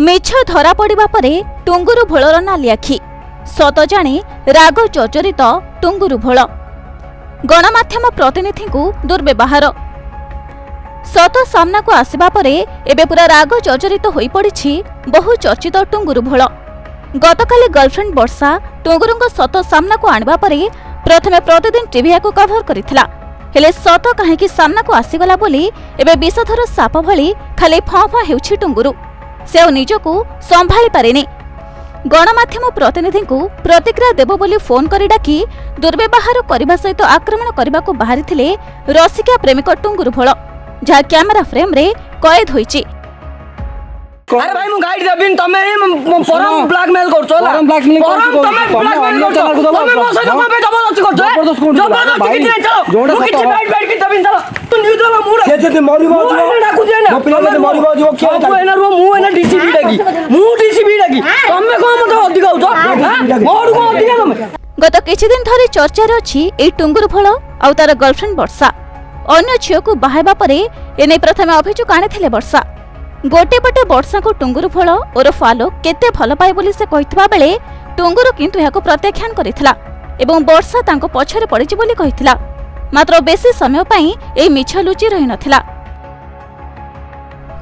मिछ धरा पड़िबा परे टुंगुरु भोलर नाली आखि सत जाने राग चर्चरित टुंगुरु भोल गणमाध्यम प्रतिनिधि को दुर्व्यवहार सत सामना को आसिबा परे एबे पूरा राग चर्चरित होई पड़िछि बहु चर्चित टुंगुरु भोल। गतकाली गर्लफ्रेंड वर्षा टुंगुरुंग सत सामना को आनिबा परे प्रथमे प्रतिदिन टीवी को कभर करिथिला हेले सत काहेकि सामना को आसीगला बोली एबे विषधर साप भली खाली फँ फँ हेउछि टुंगुरु से आ निजको संभाली पारेनी। गणमाध्यम प्रतिनिधि को प्रतिक्रिया देव बोली फोन करी डाकी दुर्व्यवहार करने सहित आक्रमण करने को बाहरी रसिका प्रेमिक टुंगुरु भोल जहाँ कैमेरा फ्रेम रे कैद होईछि। अरे भाई मु गाइड देबिन तमे परम ब्लैकमेल करछो ला परम तमे ब्लैकमेल करछो तमे मो सहित को पे जबरदस्ती करछो जबरदस्ती किछ नै चलो मु किछ बैठ के देबिन चलो तू न्यूज ला मुड से मरि बाजो डाकू जे ना मो पिला जे मरि बाजो के तू एना रो मु एना डीसीबी डाकी तमे को मते अधिक होतो मोड को अधिक तमे। गत किछि दिन धरि चर्चा रे अछि ए टुंगुरु भोल आ तार गर्लफ्रेंड वर्षा अन्य झियो को बाहायबा परे एने प्रथमे अभियोग आनिथिले वर्षा गोटे पटे वर्षा को टुंगुरु भोल ओरफ आलोक केते भल पाए बोली से कहितबा बेले टुंगुरु किंतु याको प्रत्याख्यान करिथिला एवं वर्षा तांको पछरे पड़िछि बोली कहिथिला मात्र बेसी समय पई ए मिछ लुचि रहि नथिला।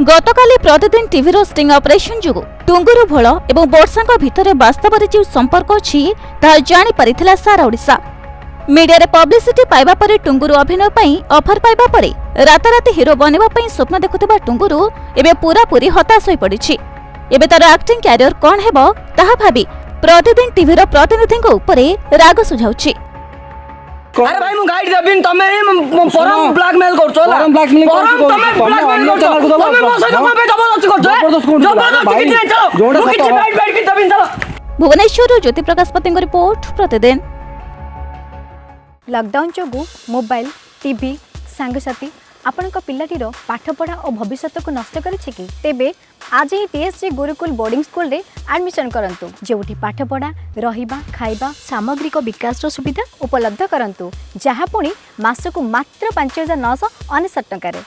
गतकाली प्रतिदिन टीवी रो स्टिंग ऑपरेशन जुगु टुंगुरु भोल एवं वर्षा को भितरे वास्तव रे जे संपर्क अछि ता जानि परिथिला सारा ओडिसा। मीडिया रे पब्लिसिटी पाइबा परे टुंगुरु अभिनय पई ऑफर पाइबा परे राताराती हिरो बनिबा पई स्वप्न देखुथिबा टुंगुरु एबे पूरा पूरी हताश होई पड़िछि। एबे तार एक्टिंग कैरियर कोन हेबो ताहा भाबी प्रतिदिन टीवी रो प्रतिनिधिଙ୍କ उपरे राग सुझाउछि। अरे भाई मु गाइड देबिन तमे परम ब्लैकमेल करछो ला परम तमे ब्लैकमेल करछो तमे मो सहित को पे जबरदस्ती करछो जबरदस्ती किछ नै चलो मु किछ बैठ के देबिन चलो। भुवनेश्वर ज्योति प्रकाश पतिଙ୍କ रिपोर्ट प्रतिदिन। लॉकडाउन जोगु मोबाइल टीवी सांगसाथी आपण पिलाटीर पाठपढ़ा और भविष्य को नष्ट करेछि तेबे आज ही टीएसजी गुरुकुल बोर्डिंग स्कूल रे एडमिशन करंतु जेउठी पाठपढ़ा रहिबा खाइबा सामग्रिक विकास सुविधा उपलब्ध करंतु जहाँ पुणी मासकु मात्र 5999 टंका रे।